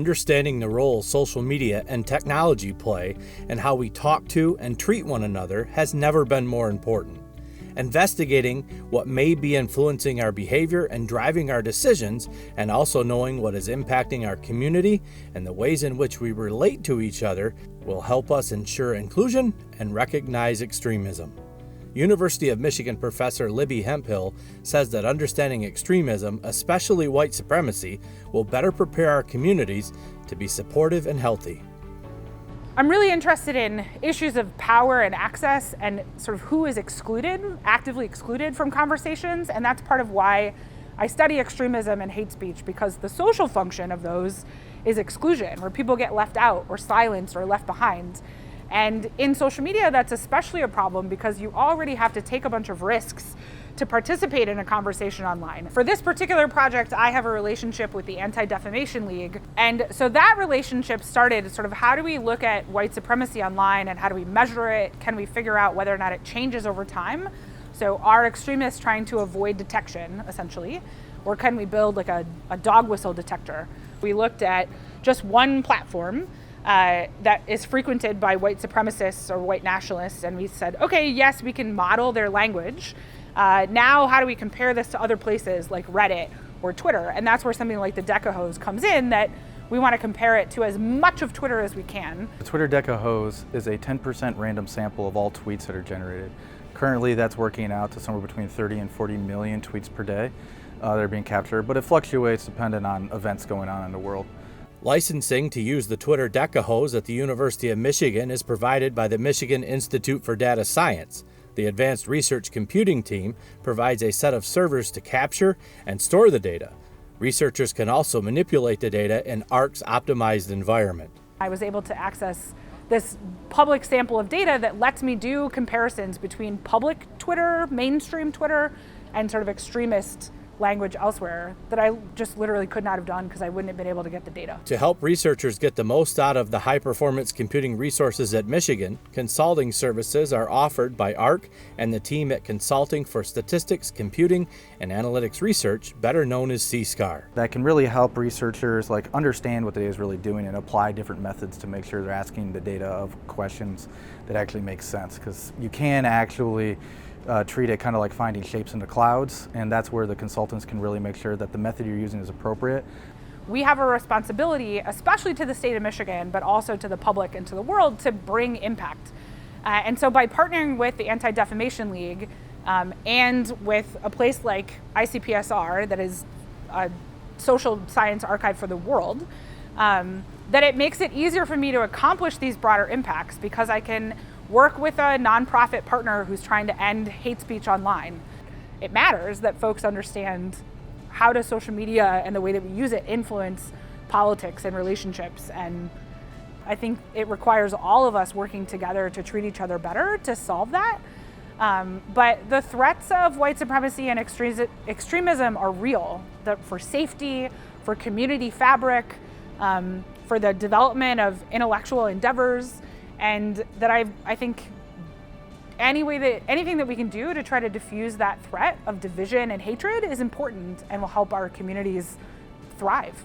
Understanding the role social media and technology play in how we talk to and treat one another has never been more important. Investigating what may be influencing our behavior and driving our decisions, and also knowing what is impacting our community and the ways in which we relate to each other will help us ensure inclusion and recognize extremism. University of Michigan professor Libby Hemphill says that understanding extremism, especially white supremacy, will better prepare our communities to be supportive and healthy. I'm really interested in issues of power and access and sort of who is excluded, actively excluded from conversations, and that's part of why I study extremism and hate speech, because the social function of those is exclusion, where people get left out or silenced or left behind. And in social media, that's especially a problem because you already have to take a bunch of risks to participate in a conversation online. For this particular project, I have a relationship with the Anti-Defamation League. And so that relationship started sort of how do we look at white supremacy online and how do we measure it? Can we figure out whether or not it changes over time? So are extremists trying to avoid detection, essentially? Or can we build like a dog whistle detector? We looked at just one platform that is frequented by white supremacists or white nationalists, and we said, okay, yes, we can model their language. Now, how do we compare this to other places like Reddit or Twitter? And that's where something like the Decahose comes in, that we want to compare it to as much of Twitter as we can. The Twitter Decahose is a 10% random sample of all tweets that are generated. Currently, that's working out to somewhere between 30 and 40 million tweets per day that are being captured, but it fluctuates dependent on events going on in the world. Licensing to use the Twitter Decahose at the University of Michigan is provided by the Michigan Institute for Data Science. The Advanced Research Computing team provides a set of servers to capture and store the data. Researchers can also manipulate the data in ARC's optimized environment. I was able to access this public sample of data that lets me do comparisons between public Twitter, mainstream Twitter, and sort of extremist language elsewhere that I just literally could not have done because I wouldn't have been able to get the data. To help researchers get the most out of the high-performance computing resources at Michigan, consulting services are offered by ARC and the team at Consulting for Statistics, Computing, and Analytics Research, better known as CSCAR. That can really help researchers understand what the data is really doing and apply different methods to make sure they're asking the data of questions that actually make sense, because you can actually treat it kind of like finding shapes in the clouds, and that's where the consultants can really make sure that the method you're using is appropriate. We have a responsibility, especially to the state of Michigan, but also to the public and to the world, to bring impact. And so by partnering with the Anti-Defamation League and with a place like ICPSR, that is a social science archive for the world, that it makes it easier for me to accomplish these broader impacts because I can work with a nonprofit partner who's trying to end hate speech online. It matters that folks understand how does social media and the way that we use it influence politics and relationships. And I think it requires all of us working together to treat each other better to solve that. But the threats of white supremacy and extremism are real. For safety, for community fabric, for the development of intellectual endeavors, and that I think anything that we can do to try to diffuse that threat of division and hatred is important and will help our communities thrive.